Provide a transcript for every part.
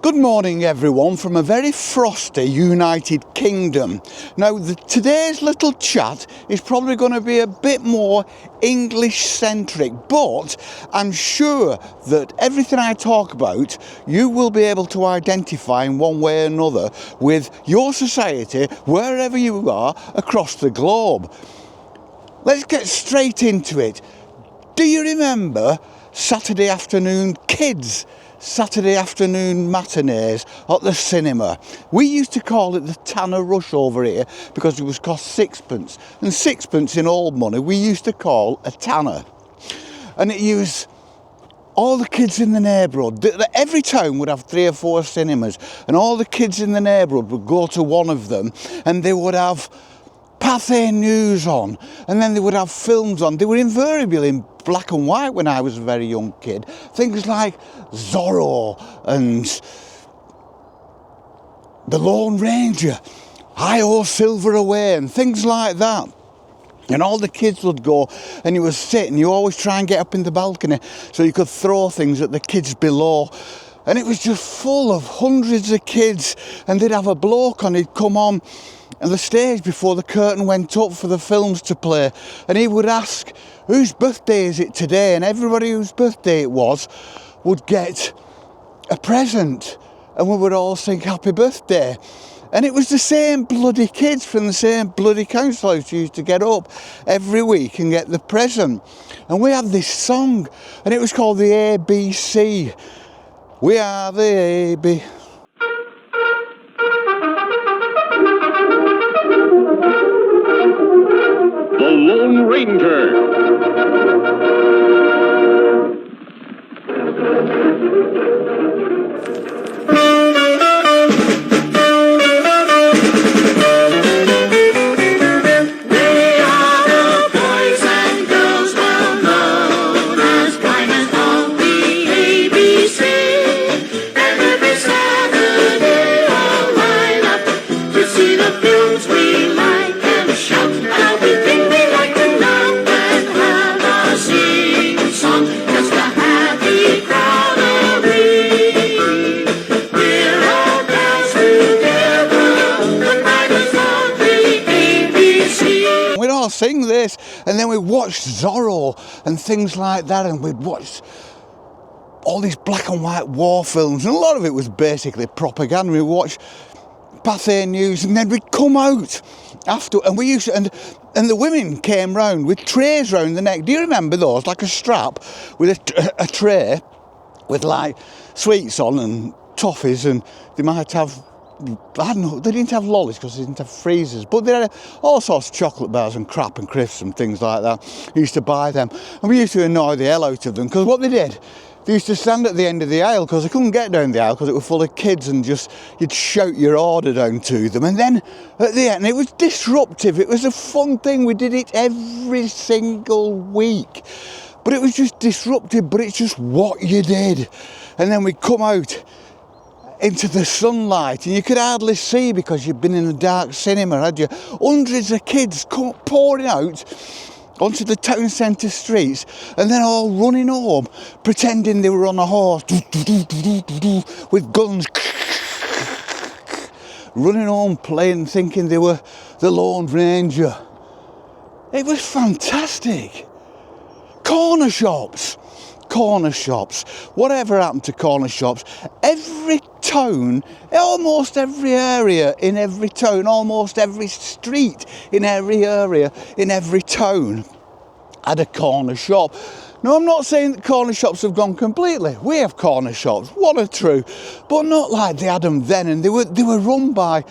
Good morning everyone from a very frosty United Kingdom. Now today's little chat is probably going to be a bit more English centric, but I'm sure that everything I talk about you will be able to identify in one way or another with your society wherever you are across the globe. Let's get straight into it. Do you remember Saturday afternoon kids? Saturday afternoon matinees at the cinema. We used to call it the Tanner Rush over here because it was cost sixpence, and sixpence in old money we used to call a tanner. And it was all the kids in the neighbourhood. Every town would have 3 or 4 cinemas, and all the kids in the neighbourhood would go to one of them, and they would have news on, and then they would have films on. They were invariably in black and white when I was a very young kid. Things like Zorro and The Lone Ranger, Hi-Ho Silver Away, and things like that. And all the kids would go, and you would sit, and you always try and get up in the balcony so you could throw things at the kids below. And it was just full of hundreds of kids, and they'd have a bloke on, he'd come on and the stage before the curtain went up for the films to play, and he would ask, whose birthday is it today? And everybody whose birthday it was would get a present, and we would all sing happy birthday. And it was the same bloody kids from the same bloody council house who used to get up every week and get the present. And we had this song, and it was called the ABC. We are the AB. The Lone Ranger. Sing this, and then we watched Zorro and things like that, and we'd watch all these black and white war films, and a lot of it was basically propaganda. We watched Pathé News, and then we'd come out after, and we used to, and the women came round with trays round the neck. Do you remember those? Like a strap with a tray with like sweets on and toffees, and they might have, I don't know, they didn't have lollies because they didn't have freezers, but they had all sorts of chocolate bars and crap and crisps and things like that. We used to buy them, and we used to annoy the hell out of them, because what they did, they used to stand at the end of the aisle because they couldn't get down the aisle because it was full of kids, and just you'd shout your order down to them, and then at the end, it was disruptive. It was a fun thing. We did it every single week, but it was just disruptive, but it's just what you did. And then we'd come out into the sunlight, and you could hardly see because you'd been in a dark cinema, had you? Hundreds of kids pouring out onto the town centre streets, and then all running home pretending they were on a horse with guns, running home playing, thinking they were the Lone Ranger. It was fantastic. Corner shops. Whatever happened to corner shops? Every town, almost every area in every town, almost every street in every area in every town had a corner shop. Now, I'm not saying that corner shops have gone completely. We have corner shops, what a true, but not like they had them then. And they were run by,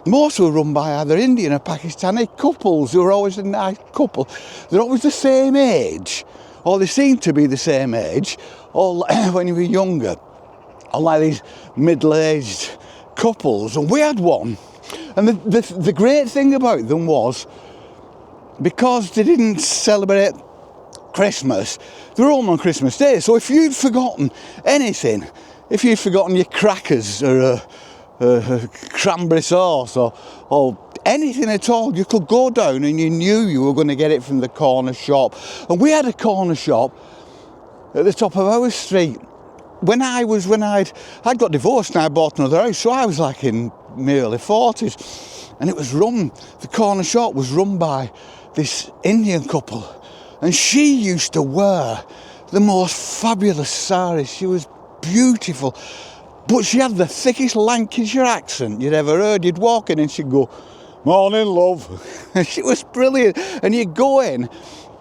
most were run by either Indian or Pakistani couples who were always a nice couple. They're always the same age, or they seem to be the same age, or when you were younger, or like these middle-aged couples. And we had one, and the great thing about them was, because they didn't celebrate Christmas, they were all on Christmas Day. So if you'd forgotten anything, if you'd forgotten your crackers or a cranberry sauce or anything at all, you could go down and you knew you were going to get it from the corner shop. And we had a corner shop at the top of our street, I'd got divorced and I bought another house, so I was like in my early 40s, and the corner shop was run by this Indian couple, and she used to wear the most fabulous saris. She was beautiful, but she had the thickest Lancashire accent you'd ever heard. You'd walk in and she'd go, "Morning, love." She was brilliant, and you'd go in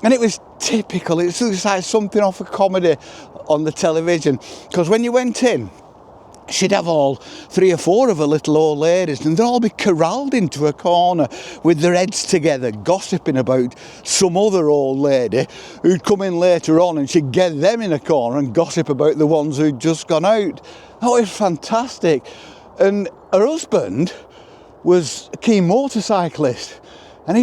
and it was typical. It was like something off a comedy on the television, because when you went in, she'd have all 3 or 4 of her little old ladies, and they'd all be corralled into a corner with their heads together, gossiping about some other old lady who'd come in later on, and she'd get them in a corner and gossip about the ones who'd just gone out. Oh, it was fantastic. And her husband was a keen motorcyclist, and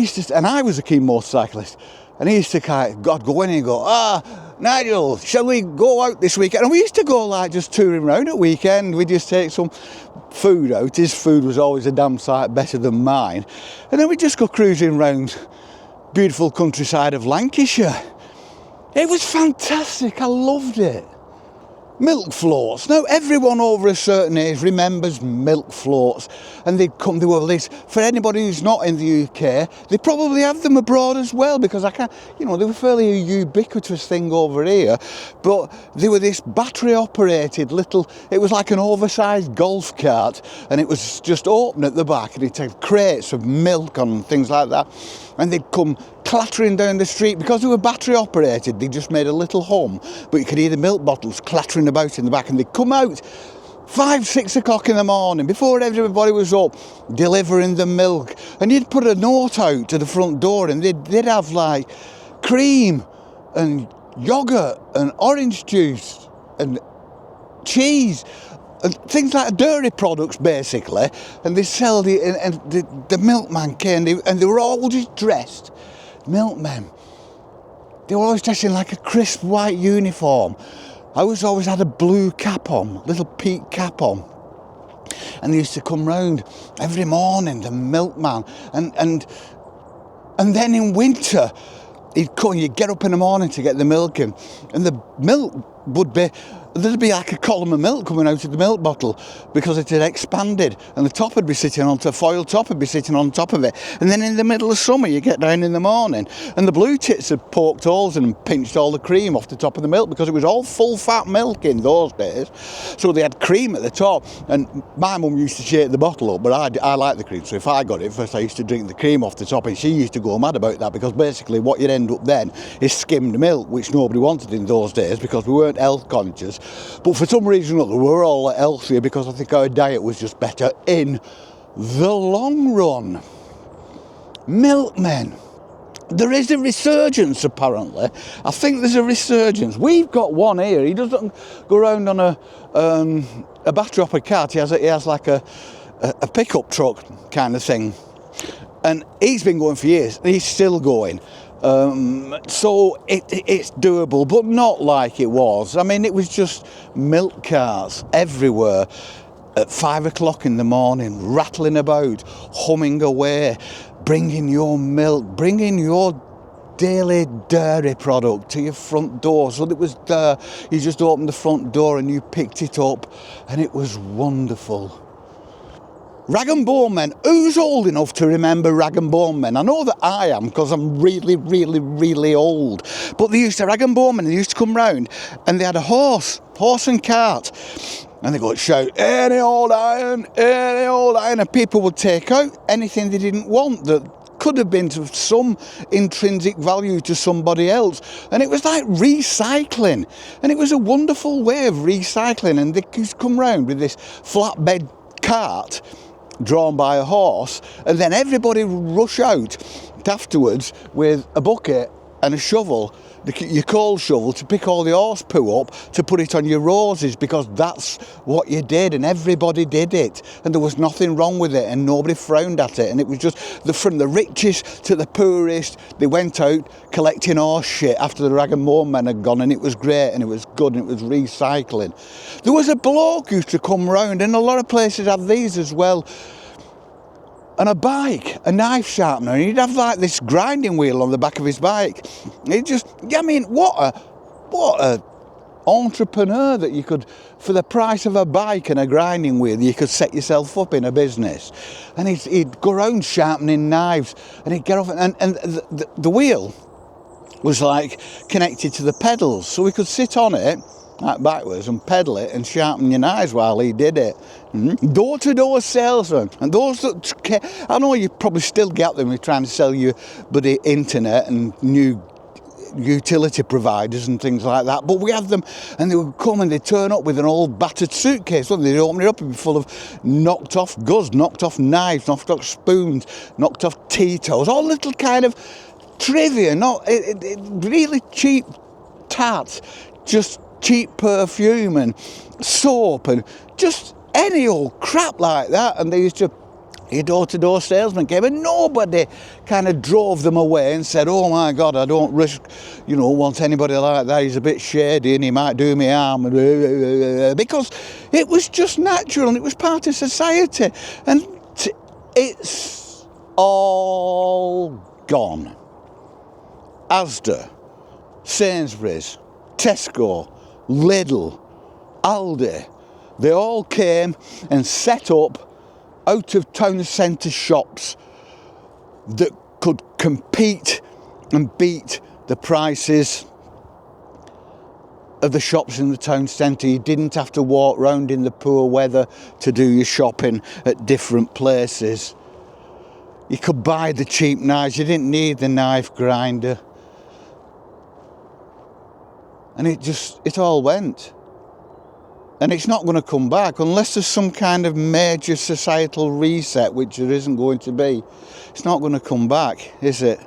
I was a keen motorcyclist, and he used to I'd go in and go, "Nigel, shall we go out this weekend?" And we used to go like just touring around at weekend. We'd just take some food out. His food was always a damn sight better than mine. And then we'd just go cruising around beautiful countryside of Lancashire. It was fantastic. I loved it. Milk floats. Now, everyone over a certain age remembers milk floats, and they were this. For anybody who's not in the UK, they probably have them abroad as well, because they were fairly a ubiquitous thing over here, but they were this battery operated little, it was like an oversized golf cart, and it was just open at the back, and it had crates of milk and things like that, and they'd come clattering down the street. Because they were battery operated, they just made a little hum, but you could hear the milk bottles clattering about in the back, and they'd come out 5, 6 o'clock in the morning before everybody was up, delivering the milk. And you'd put a note out to the front door, and they'd have like cream and yogurt and orange juice and cheese and things like dairy products, basically. And they sell the milkman came, and they were all just dressed milkmen. They were always dressed in like a crisp white uniform. I always had a blue cap on, little peak cap on, and they used to come round every morning, the milkman, and then in winter he'd come. You'd get up in the morning to get the milk in, and the milk there'd be like a column of milk coming out of the milk bottle, because it had expanded, and the top would be sitting on, the foil top would be sitting on top of it. And then in the middle of summer, you get down in the morning, and the blue tits had poked holes in and pinched all the cream off the top of the milk, because it was all full fat milk in those days. So they had cream at the top, and my mum used to shake the bottle up, but I like the cream, so if I got it first, I used to drink the cream off the top, and she used to go mad about that, because basically what you'd end up then is skimmed milk, which nobody wanted in those days, because we weren't health conscious. But for some reason or other, we were all healthier, because I think our diet was just better in the long run. Milkmen. There is a resurgence, apparently. I think there's a resurgence. We've got one here. He doesn't go around on a battery operated cart. He has like a pickup truck kind of thing. And he's been going for years. He's still going. So it's doable, but not like it was. I mean, it was just milk carts everywhere at 5 o'clock in the morning, rattling about, humming away, bringing your milk, bringing your daily dairy product to your front door. So it was there. You just opened the front door and you picked it up, and it was wonderful. Rag and bone men. Who's old enough to remember rag and bone men? I know that I am, because I'm really, really, really old. But they used to rag and bone men. They used to come round, and they had a horse and cart, and they go shout, any old iron, and people would take out anything they didn't want that could have been of some intrinsic value to somebody else. And it was like recycling, and it was a wonderful way of recycling. And they used to come round with this flatbed cart drawn by a horse, and then everybody would rush out afterwards with a bucket and a shovel, your coal shovel, to pick all the horse poo up to put it on your roses, because that's what you did, and everybody did it, and there was nothing wrong with it, and nobody frowned at it. And it was just from the richest to the poorest, they went out collecting horse shit after the rag and bone men had gone, and it was great, and it was good, and it was recycling. There was a bloke who used to come round, and a lot of places have these as well, and a bike, a knife sharpener, and he'd have like this grinding wheel on the back of his bike. What a entrepreneur that you could, for the price of a bike and a grinding wheel, you could set yourself up in a business. And he'd go around sharpening knives, and he'd get off, and the wheel was like connected to the pedals, so we could sit on it like backwards and pedal it and sharpen your knives while he did it. Door-to-door salesman. And those that, I know you probably still get them, we're trying to sell you bloody internet and new utility providers and things like that, but we have them, and they would come and they'd turn up with an old battered suitcase. They'd open it up and be full of knocked off goods, knocked off knives, knocked off spoons, knocked off Tito's, all little kind of trivia, not really cheap tarts, just cheap perfume and soap and just any old crap like that. And they used to, a door-to-door salesman came, and nobody kind of drove them away and said, oh my God, I don't risk, want anybody like that, he's a bit shady and he might do me harm, because it was just natural and it was part of society. And it's all gone. Asda, Sainsbury's, Tesco, Lidl, Aldi, they all came and set up out of town centre shops that could compete and beat the prices of the shops in the town centre. You didn't have to walk round in the poor weather to do your shopping at different places. You could buy the cheap knives, you didn't need the knife grinder. And it all went. And it's not going to come back unless there's some kind of major societal reset, which there isn't going to be. It's not going to come back, is it?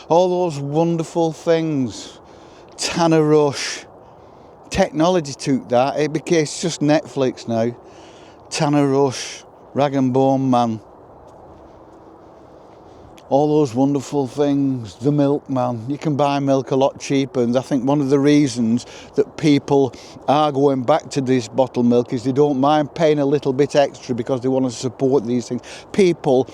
All those wonderful things, Tanner Rush, technology took that. It's just Netflix now. Tanner Rush, Rag and Bone Man. All those wonderful things, the milkman. You can buy milk a lot cheaper, and I think one of the reasons that people are going back to this bottled milk is they don't mind paying a little bit extra because they want to support these things. People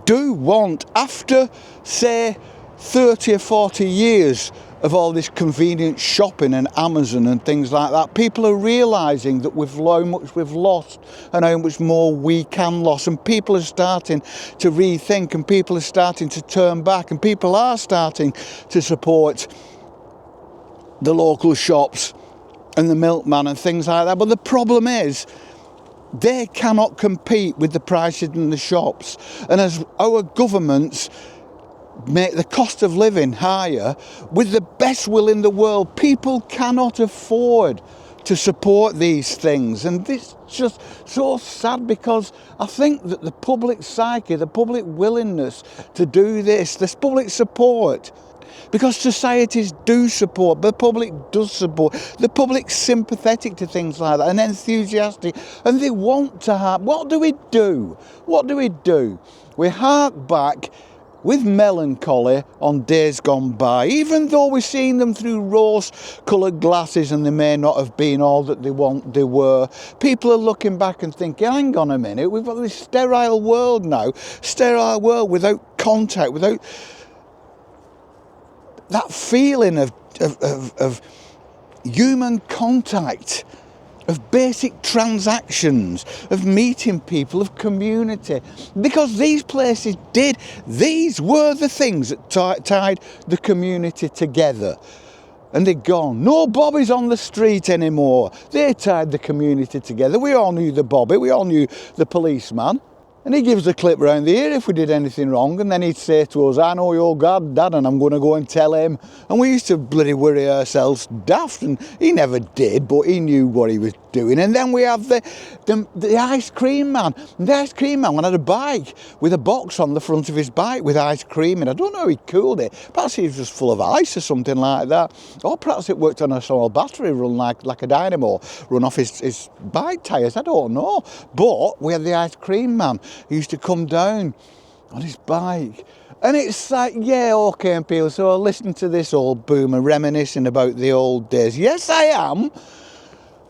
do want, after, say, 30 or 40 years of all this convenient shopping and Amazon and things like that, people are realising that how much we've lost and how much more we can lose, and people are starting to rethink, and people are starting to turn back, and people are starting to support the local shops and the milkman and things like that. But the problem is, they cannot compete with the prices in the shops, and as our governments make the cost of living higher, with the best will in the world, people cannot afford to support these things. And it's just so sad, because I think that the public psyche, the public willingness to do this public support, because societies do support, the public does support, the public's sympathetic to things like that and enthusiastic, and they want to have. What do we do? We hark back with melancholy on days gone by, even though we're seeing them through rose-coloured glasses and they may not have been all that they were. People are looking back and thinking, hang on a minute, we've got this sterile world now, sterile world without contact, without that feeling of human contact, of basic transactions, of meeting people, of community. Because these places these were the things that tied the community together. And they're gone. No bobbies on the street anymore. They tied the community together. We all knew the bobby, we all knew the policeman. And he gives a clip round the ear if we did anything wrong, and then he'd say to us, I know your dad, and I'm going to go and tell him. And we used to bloody worry ourselves daft, and he never did, but he knew what he was doing. And then we have the ice cream man. And the ice cream man had a bike with a box on the front of his bike with ice cream in. I don't know how he cooled it. Perhaps he was just full of ice or something like that. Or perhaps it worked on a small battery run like a dynamo, run off his bike tyres. I don't know. But we had the ice cream man. He used to come down on his bike, and it's like, yeah, okay, and people, so I listen to this old boomer reminiscing about the old days. Yes, I am,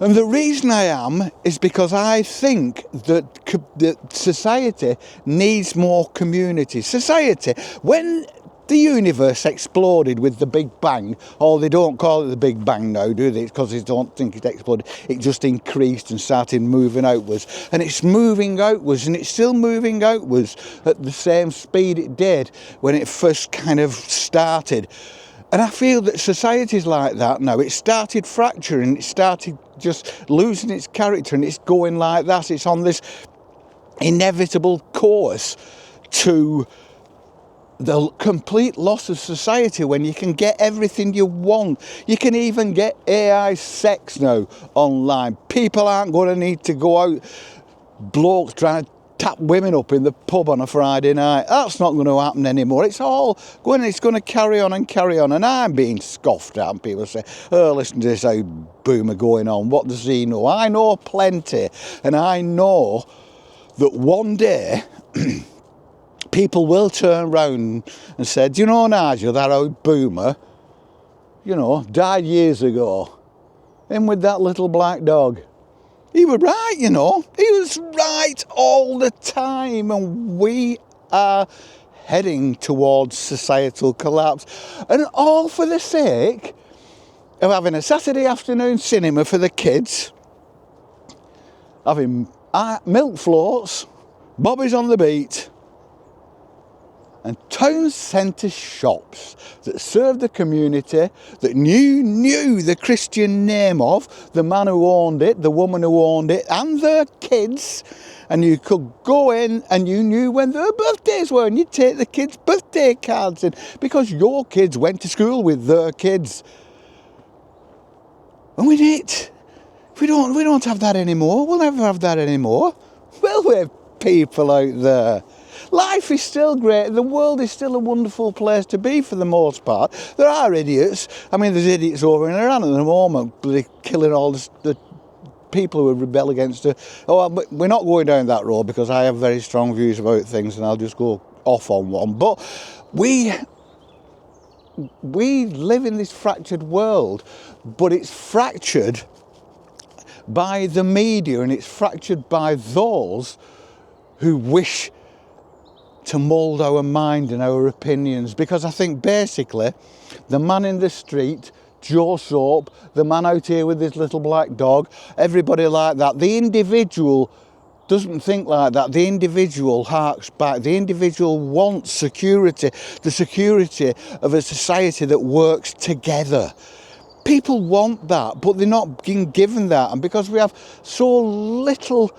and the reason I am is because I think that society needs more community. Society, when The universe exploded with the Big Bang, or they don't call it the Big Bang now, do they? It's because they don't think it exploded. It just increased and started moving outwards. And it's moving outwards, and it's still moving outwards at the same speed it did when it first kind of started. And I feel that society's like that now. It started fracturing, it started just losing its character, and it's going like that. It's on this inevitable course to the complete loss of society when you can get everything you want. You can even get AI sex now online. People aren't going to need to go out, blokes trying to tap women up in the pub on a Friday night. That's not going to happen anymore. It's all going, it's going to carry on and carry on. And I'm being scoffed at, and people say, oh, listen to this old boomer going on. What does he know? I know plenty. And I know that one day people will turn round and say, do you know, Nigel, that old boomer, you know, died years ago. Him with that little black dog. He was right, you know. He was right all the time. And we are heading towards societal collapse. And all for the sake of having a Saturday afternoon cinema for the kids, having milk floats, bobbies on the beat, and town centre shops that served the community, that knew the Christian name of the man who owned it, the woman who owned it, and their kids. And you could go in and you knew when their birthdays were, and you'd take the kids' birthday cards in because your kids went to school with their kids. And we need, we don't have that anymore. We'll never have that anymore. Will we, people out there? Life is still great. The world is still a wonderful place to be for the most part. There are idiots. I mean, there's idiots over in Iran at the moment, bloody killing all the people who rebel against it. Oh, but we're not going down that road because I have very strong views about things, and I'll just go off on one. But we live in this fractured world, but it's fractured by the media, and it's fractured by those who wish to mould our mind and our opinions. Because I think basically the man in the street, Joe Soap, the man out here with his little black dog, everybody like that, the individual doesn't think like that. The individual harks back. The individual wants security, the security of a society that works together. People want that, but they're not being given that. And because we have so little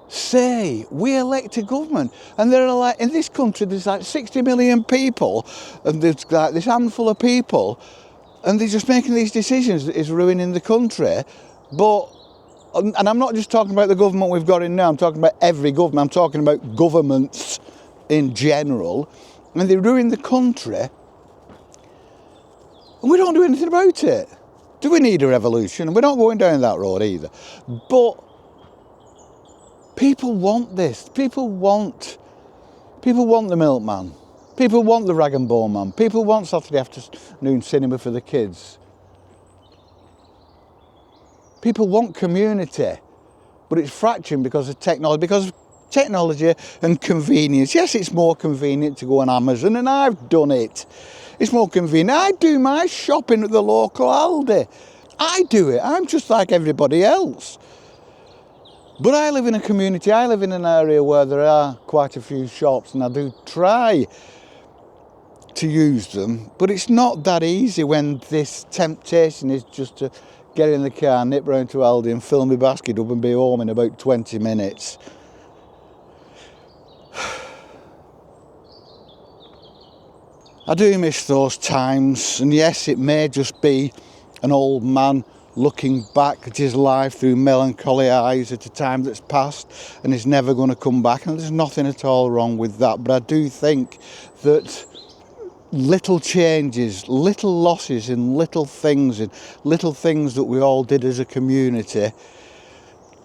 say, we elect a government, and there are like, in this country there's like 60 million people, and there's like this handful of people, and they're just making these decisions that is ruining the country. But, and I'm not just talking about the government we've got in now, I'm talking about every government, I'm talking about governments in general, and they ruin the country, and we don't do anything about it. Do we need a revolution? And we're not going down that road either. But people want this. People want the milkman. People want the rag and bone man. People want Saturday afternoon cinema for the kids. People want community, but it's fracturing because of technology and convenience. Yes, it's more convenient to go on Amazon, and I've done it. It's more convenient. I do my shopping at the local Aldi. I do it. I'm just like everybody else. But I live in a community, I live in an area where there are quite a few shops, and I do try to use them, but it's not that easy when this temptation is just to get in the car, nip round to Aldi and fill my basket up and be home in about 20 minutes. I do miss those times, and yes, it may just be an old man looking back at his life through melancholy eyes at a time that's passed and is never going to come back, and there's nothing at all wrong with that. But I do think that little changes, little losses in little things that we all did as a community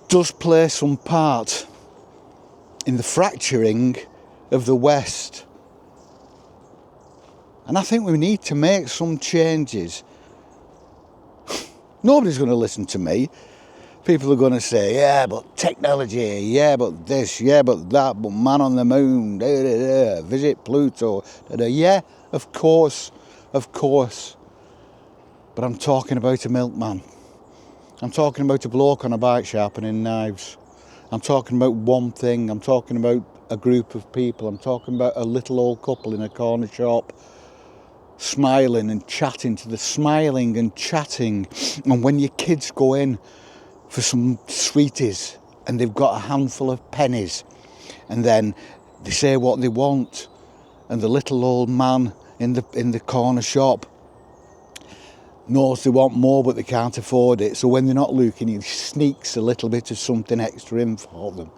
does play some part in the fracturing of the West. And I think we need to make some changes. Nobody's going to listen to me. People are going to say, yeah, but technology, yeah, but this, yeah, but that, but man on the moon, da, da, da, visit Pluto, da, da. Yeah, of course, but I'm talking about a milkman. I'm talking about a bloke on a bike sharpening knives. I'm talking about one thing. I'm talking about a group of people. I'm talking about a little old couple in a corner shop smiling and chatting to the smiling and chatting. And when your kids go in for some sweeties and they've got a handful of pennies and then they say what they want, and the little old man in the corner shop knows they want more but they can't afford it, so when they're not looking he sneaks a little bit of something extra in for them.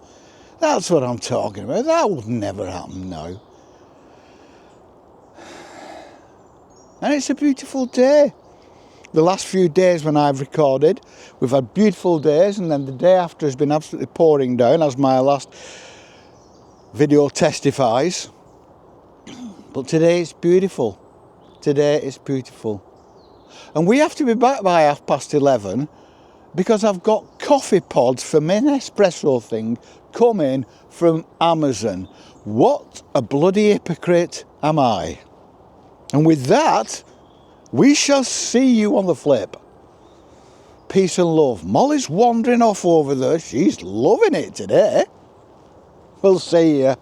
That's what I'm talking about. That would never happen now. And it's a beautiful day. The last few days when I've recorded, we've had beautiful days, and then the day after has been absolutely pouring down, as my last video testifies. But today it's beautiful. Today it's beautiful. And we have to be back by 11:30 because I've got coffee pods for my Nespresso thing coming from Amazon. What a bloody hypocrite am I? And with that, we shall see you on the flip. Peace and love. Molly's wandering off over there. She's loving it today. We'll see you.